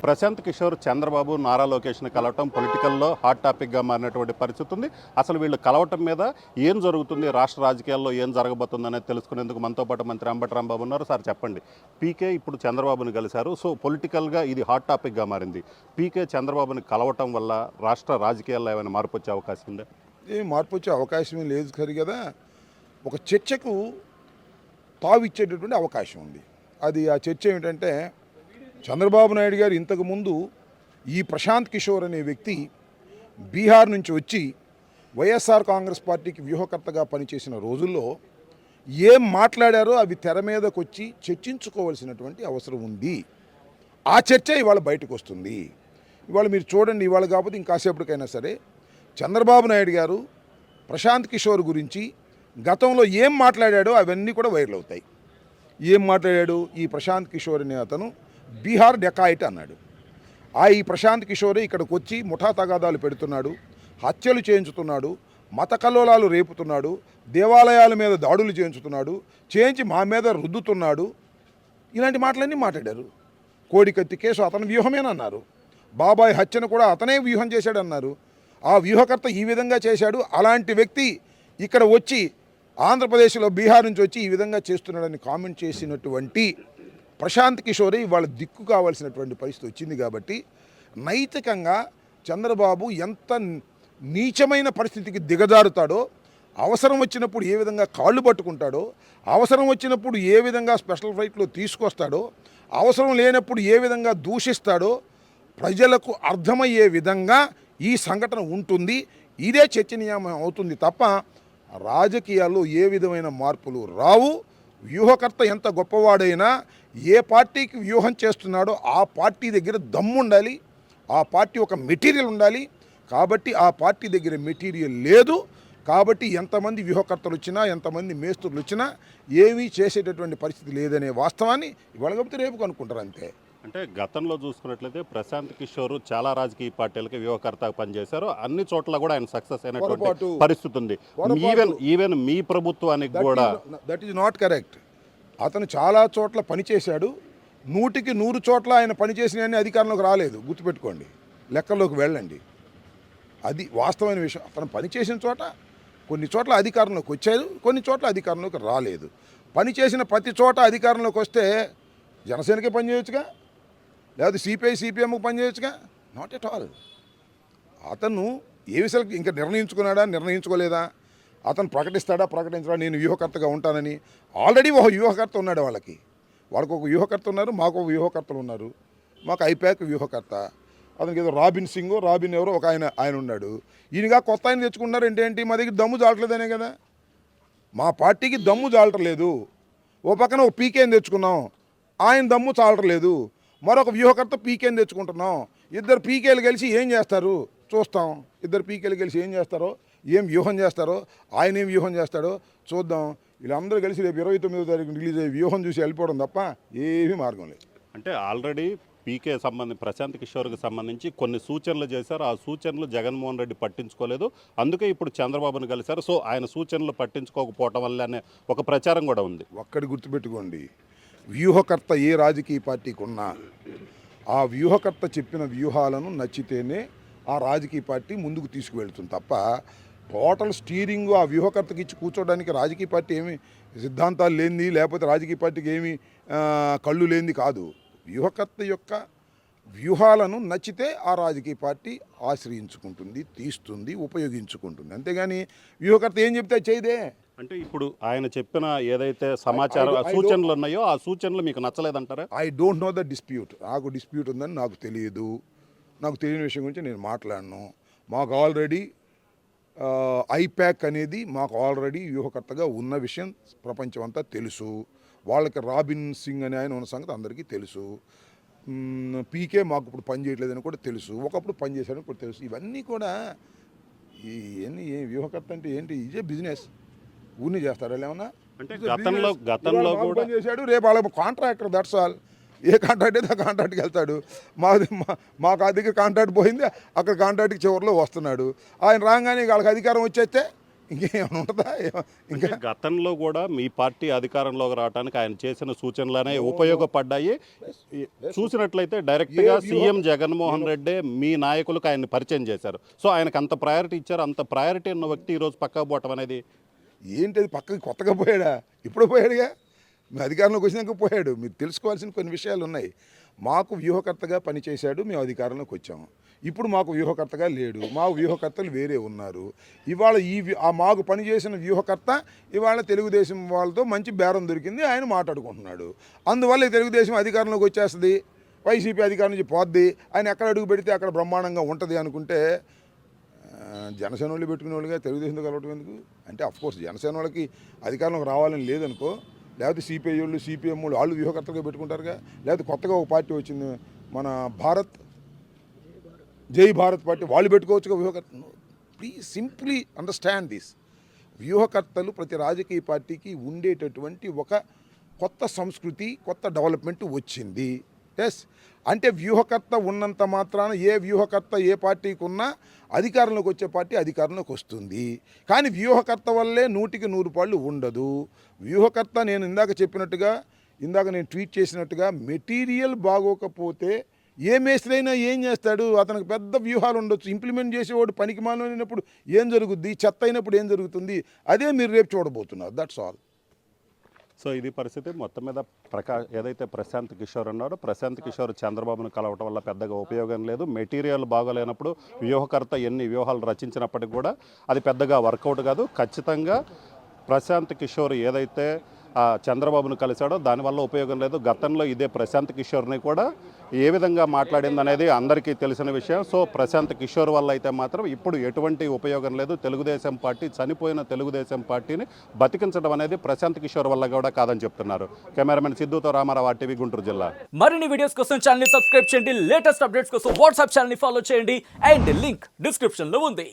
ప్రశాంత్ కిషోర్ చంద్రబాబు నారా లోకేష్ని కలవటం పొలిటికల్లో హాట్ టాపిక్గా మారినటువంటి పరిస్థితి ఉంది. అసలు వీళ్ళు కలవటం మీద ఏం జరుగుతుంది, రాష్ట్ర రాజకీయాల్లో ఏం జరగబోతుంది అనేది తెలుసుకునేందుకు మనతో పాటు మంత్రి అంబటి రాంబాబు ఉన్నారు. సార్ చెప్పండి, పీకే ఇప్పుడు చంద్రబాబుని కలిశారు. సో పొలిటికల్గా ఇది హాట్ టాపిక్గా మారింది. పీకే చంద్రబాబుని కలవటం వల్ల రాష్ట్ర రాజకీయాల్లో ఏమైనా మార్పు వచ్చే అవకాశం ఉందా? ఏం మార్పు వచ్చే అవకాశం లేదు సరి కదా. ఒక చర్చకు తావిచ్చేటటువంటి అవకాశం ఉంది. అది ఆ చర్చ ఏమిటంటే, చంద్రబాబు నాయుడు గారు ఇంతకుముందు ఈ ప్రశాంత్ కిషోర్ అనే వ్యక్తి బీహార్ నుంచి వచ్చి వైఎస్ఆర్ కాంగ్రెస్ పార్టీకి వ్యూహకర్తగా పనిచేసిన రోజుల్లో ఏం మాట్లాడారో అవి తెర మీదకి వచ్చి చర్చించుకోవాల్సినటువంటి అవసరం ఉంది. ఆ చర్చ ఇవాళ బయటకు వస్తుంది. ఇవాళ మీరు చూడండి, ఇవాళ కాకపోతే ఇంకాసేపటికైనా సరే చంద్రబాబు నాయుడు గారు ప్రశాంత్ కిషోర్ గురించి గతంలో ఏం మాట్లాడాడో అవన్నీ కూడా వైరల్ అవుతాయి. ఏం మాట్లాడాడు? ఈ ప్రశాంత్ కిషోర్ అనే అతను బీహార్ డెకాయిట్ అన్నాడు. ఈ ప్రశాంత్ కిషోరే ఇక్కడికి వచ్చి ముఠా తగాదాలు పెడుతున్నాడు, హత్యలు చేయించుతున్నాడు, మత కల్లోలాలు రేపుతున్నాడు, దేవాలయాల మీద దాడులు చేయించి మా మీద రుద్దుతున్నాడు. ఇలాంటి మాటలన్నీ మాట్లాడారు. కోడికత్తి కేసు అతని వ్యూహమేనన్నారు. బాబాయ్ హత్యను కూడా అతనే వ్యూహం చేశాడన్నారు. ఆ వ్యూహకర్త ఈ విధంగా చేశాడు. అలాంటి వ్యక్తి ఇక్కడ వచ్చి ఆంధ్రప్రదేశ్లో బీహార్ నుంచి వచ్చి ఈ విధంగా చేస్తున్నాడని కామెంట్ చేసినటువంటి ప్రశాంత్ కిషోరే ఇవాళ దిక్కు కావాల్సినటువంటి పరిస్థితి వచ్చింది. కాబట్టి నైతికంగా చంద్రబాబు ఎంత నీచమైన పరిస్థితికి దిగజారుతాడో, అవసరం వచ్చినప్పుడు ఏ విధంగా కాళ్ళు పట్టుకుంటాడో, అవసరం వచ్చినప్పుడు ఏ విధంగా స్పెషల్ ఫ్లైట్లో తీసుకొస్తాడో, అవసరం లేనప్పుడు ఏ విధంగా దూషిస్తాడో ప్రజలకు అర్థమయ్యే విధంగా ఈ సంఘటన ఉంటుంది. ఇదే చర్చనీయం అవుతుంది తప్ప రాజకీయాల్లో ఏ విధమైన మార్పులు రావు. వ్యూహకర్త ఎంత గొప్పవాడైనా ఏ పార్టీకి వ్యూహం చేస్తున్నాడో ఆ పార్టీ దగ్గర దమ్ము ఉండాలి, ఆ పార్టీ ఒక మెటీరియల్ ఉండాలి. కాబట్టి ఆ పార్టీ దగ్గర మెటీరియల్ లేదు. కాబట్టి ఎంతమంది వ్యూహకర్తలు వచ్చినా, ఎంతమంది మేస్త్రులు వచ్చినా ఏమీ చేసేటటువంటి పరిస్థితి లేదనే వాస్తవాన్ని ఇవాళ కాబట్టి రేపు కనుక్కుంటారు అంతే. అంటే గతంలో చూసుకున్నట్లయితే ప్రశాంత్ కిషోర్ చాలా రాజకీయ పార్టీలకి వ్యూహకర్తగా పనిచేశారు. అన్ని చోట్ల కూడా ఆయన సక్సెస్ అయినటువంటి పరిస్థితి ఉంది. ఈవెన్ మీ ప్రభుత్వానికి కూడా దట్ ఈజ్ నాట్ కరెక్ట్. అతను చాలా చోట్ల పనిచేశాడు. 100కి 100 చోట్ల ఆయన పనిచేసిన అధికారంలోకి రాలేదు. గుర్తుపెట్టుకోండి, లెక్కల్లోకి వెళ్ళండి. అది వాస్తవమైన విషయం. అతను పనిచేసిన చోట కొన్ని చోట్ల అధికారంలోకి వచ్చారు, కొన్ని చోట్ల అధికారంలోకి రాలేదు. పనిచేసిన ప్రతి చోట అధికారంలోకి వస్తే జనసేనకే పనిచేయొచ్చుగా, లేదా సిపిఐ-సిపిఎంకి పనిచేయొచ్చుగా. Not at all. అతను ఏ విషయాలకు ఇంకా నిర్ణయించుకోలేదా? అతను ప్రకటించడా నేను వ్యూహకర్తగా ఉంటానని? ఆల్రెడీ ఒక వ్యూహకర్త ఉన్నాడు. వాళ్ళకి ఒక వ్యూహకర్త ఉన్నారు, మాకు ఒక వ్యూహకర్తలు ఉన్నారు. మాకు ఐపాక్ వ్యూహకర్త, అతనికి ఏదో రాబిన్ ఎవరో ఒక ఆయన ఉన్నాడు. ఈయనగా కొత్త ఆయన తెచ్చుకున్నారు. ఏంటి మా దగ్గర దమ్ము జాలట్లేదనే కదా. మా పార్టీకి దమ్ము జాలటలేదు. ఓ పక్కన ఒక పీకేని తెచ్చుకున్నాం, ఆయన దమ్ము చాలట్లేదు. మరొక వ్యూహకర్త పీకేని తెచ్చుకుంటున్నాం. ఇద్దరు పీకేలు కలిసి ఏం చేస్తారు చూస్తాం. ఇద్దరు పీకేలు కలిసి ఏం చేస్తారో, ఏం వ్యూహం చేస్తారో, ఆయన ఏం వ్యూహం చేస్తాడో చూద్దాం. వీళ్ళందరూ కలిసి రేపు 29వ తారీఖున రిలీజ్ అయ్యే వ్యూహం చూసి వెళ్ళిపోవడం తప్ప ఏమీ మార్గం లేదు. అంటే ఆల్రెడీ పీకే ప్రశాంత్ కిషోర్కి సంబంధించి కొన్ని సూచనలు చేశారు. ఆ సూచనలు జగన్మోహన్ రెడ్డి పట్టించుకోలేదు. అందుకే ఇప్పుడు చంద్రబాబును కలిశారు. సో ఆయన సూచనలు పట్టించుకోకపోవటం వల్ల అనే ఒక ప్రచారం కూడా ఉంది. ఒక్కడి గుర్తుపెట్టుకోండి, వ్యూహకర్త ఏ రాజకీయ పార్టీకి ఉన్నా ఆ వ్యూహకర్త చెప్పిన వ్యూహాలను నచ్చితేనే ఆ రాజకీయ పార్టీ ముందుకు తీసుకువెళ్తుంది తప్ప టోటల్ స్టీరింగ్ ఆ వ్యూహకర్తకి ఇచ్చి కూర్చోడానికి రాజకీయ పార్టీ ఏమి సిద్ధాంతాలు లేనిది, లేకపోతే రాజకీయ పార్టీకి ఏమి కళ్ళు లేనిది కాదు. వ్యూహకర్త యొక్క వ్యూహాలను నచ్చితే ఆ రాజకీయ పార్టీ ఆశ్రయించుకుంటుంది, తీస్తుంది, ఉపయోగించుకుంటుంది. అంతేగాని వ్యూహకర్త ఏం చెప్తే చేయదే. అంటే ఇప్పుడు ఆయన చెప్పిన ఏదైతే సమాచారం సూచనలు ఉన్నాయో ఆ సూచనలు మీకు నచ్చలేదంటారా? I don't know the dispute. నాకు డిస్ప్యూట్ ఉందని నాకు తెలియదు. నాకు తెలియని విషయం గురించి నేను మాట్లాడను. మాకు ఆల్రెడీ ఐపాక్ అనేది మాకు ఆల్రెడీ వ్యూహకర్తగా ఉన్న విషయం ప్రపంచం అంతా తెలుసు. వాళ్ళకి రాబిన్ సింగ్ అనే ఆయన ఉన్న సంగతి అందరికీ తెలుసు. పీకే మాకు ఇప్పుడు పని చేయట్లేదని కూడా తెలుసు. ఒకప్పుడు పని చేశాడని కూడా తెలుసు. ఇవన్నీ కూడా ఏ వ్యూహకర్త అంటే ఏంటి? ఇదే బిజినెస్. ఊరిని చేస్తాడు ఏమన్నా. అంటే గతంలో కూడా పని చేశాడు, రేపు వాళ్ళ contractor. That's all. A contract అయితే ఆ కాంట్రాక్ట్కి వెళ్తాడు. మాకు ఆ దగ్గర కాంట్రాక్ట్ పోయింది, అక్కడ కాంట్రాక్ట్కి చివరిలో వస్తున్నాడు. ఆయన రాగానే వాళ్ళకి అధికారం వచ్చేస్తే ఇంకేమైనా ఉంటుందా ఇంకా గతంలో కూడా మీ పార్టీ అధికారంలోకి రావడానికి ఆయన చేసిన సూచనలనే ఉపయోగపడ్డాయి. చూసినట్లయితే డైరెక్ట్గా సీఎం జగన్మోహన్ రెడ్డి మీ నాయకులకు ఆయన్ని పరిచయం చేశారు. సో ఆయనకు అంత ప్రయారిటీ ఇచ్చారు. అంత ప్రయారిటీ ఉన్న వ్యక్తి ఈరోజు పక్కకు పోవటం అనేది ఏంటది పక్కకి కొత్తగా పోయాడా? ఇప్పుడు పోయాడుగా, మీ అధికారంలోకి వచ్చినాక పోయాడు. మీరు తెలుసుకోవాల్సిన కొన్ని విషయాలు ఉన్నాయి. మాకు వ్యూహకర్తగా పనిచేశాడు, మేము అధికారంలోకి వచ్చాము. ఇప్పుడు మాకు వ్యూహకర్తగా లేడు, మా వ్యూహకర్తలు వేరే ఉన్నారు. ఇవాళ మాకు పనిచేసిన వ్యూహకర్త ఇవాళ తెలుగుదేశం వాళ్ళతో మంచి బేరం దొరికింది, ఆయన మాట్లాడుకుంటున్నాడు. అందువల్ల ఈ తెలుగుదేశం అధికారంలోకి వచ్చేస్తుంది, వైసీపీ అధికారం నుంచి పోద్ది, ఆయన ఎక్కడ అడుగు పెడితే అక్కడ బ్రహ్మాండంగా ఉంటుంది అనుకుంటే జనసేన వాళ్ళు పెట్టుకునే వాళ్ళుగా తెలుగుదేశంతో కలవటం ఎందుకు? అంటే అఫ్కోర్స్ జనసేన వాళ్ళకి అధికారంలోకి రావాలని లేదనుకో, లేకపోతే సిపిఐ వాళ్ళు సిపిఎం వాళ్ళు వ్యూహకర్తగా పెట్టుకుంటారుగా. లేకపోతే కొత్తగా ఒక పార్టీ వచ్చింది మన జై భారత్ పార్టీ, వాళ్ళు పెట్టుకోవచ్చుగా వ్యూహకర్త. Please simply understand this. వ్యూహకర్తలు ప్రతి రాజకీయ పార్టీకి ఉండేటటువంటి ఒక కొత్త సంస్కృతి, కొత్త డెవలప్మెంట్ వచ్చింది. ఎస్, అంటే వ్యూహకర్త ఉన్నంత మాత్రాన ఏ వ్యూహకర్త ఏ పార్టీకి ఉన్నా అధికారంలోకి వచ్చే పార్టీ అధికారంలోకి వస్తుంది. కానీ వ్యూహకర్త వల్లే 100కి 100 పాళ్ళు ఉండదు. వ్యూహకర్త నేను ఇందాక నేను ట్వీట్ చేసినట్టుగా మెటీరియల్ బాగోకపోతే ఏ మేస్త్రైనా ఏం చేస్తాడు? అతనికి పెద్ద వ్యూహాలు ఉండొచ్చు, ఇంప్లిమెంట్ చేసేవాడు పనికి మాలినప్పుడు ఏం జరుగుద్ది, చెత్త అయినప్పుడు ఏం జరుగుతుంది, అదే మీరు రేపు చూడబోతున్నారు. That's all. సో ఇది పరిస్థితి. మొత్తం మీద ఏదైతే ప్రశాంత్ కిషోర్ ఉన్నాడో, ప్రశాంత్ కిషోర్ చంద్రబాబును కలవటం వల్ల పెద్దగా ఉపయోగం లేదు. మెటీరియల్ బాగోలేనప్పుడు వ్యూహకర్త ఎన్ని వ్యూహాలు రచించినప్పటికీ కూడా అది పెద్దగా వర్కౌట్ కాదు. ఖచ్చితంగా ప్రశాంత్ కిషోర్ ఏదైతే చంద్రబాబును కలిశాడో దానివల్ల ఉపయోగం లేదు. గతంలో ఇదే ప్రశాంత్ కిషోర్ని కూడా ఏ విధంగా మాట్లాడింది అనేది అందరికీ తెలిసిన విషయం. సో ప్రశాంత్ కిషోర్ వల్ల అయితే మాత్రం ఇప్పుడు ఎటువంటి ఉపయోగం లేదు. తెలుగుదేశం పార్టీ, చనిపోయిన తెలుగుదేశం పార్టీని బతికించడం అనేది ప్రశాంత్ కిషోర్ వల్ల కూడా కాదని చెప్తున్నారు. కెమెరామెన్ సిద్ధుతో రామారావు, RTV, గుంటూరు జిల్లా. మరిన్ని వీడియోస్ కోసం ఛానల్ ని సబ్స్క్రైబ్ చేయండి. లేటెస్ట్ అప్డేట్స్ కోసం వాట్సాప్ ఛానల్ ని ఫాలో చేయండి. అండ్ లింక్ డిస్క్రిప్షన్ లో ఉంది.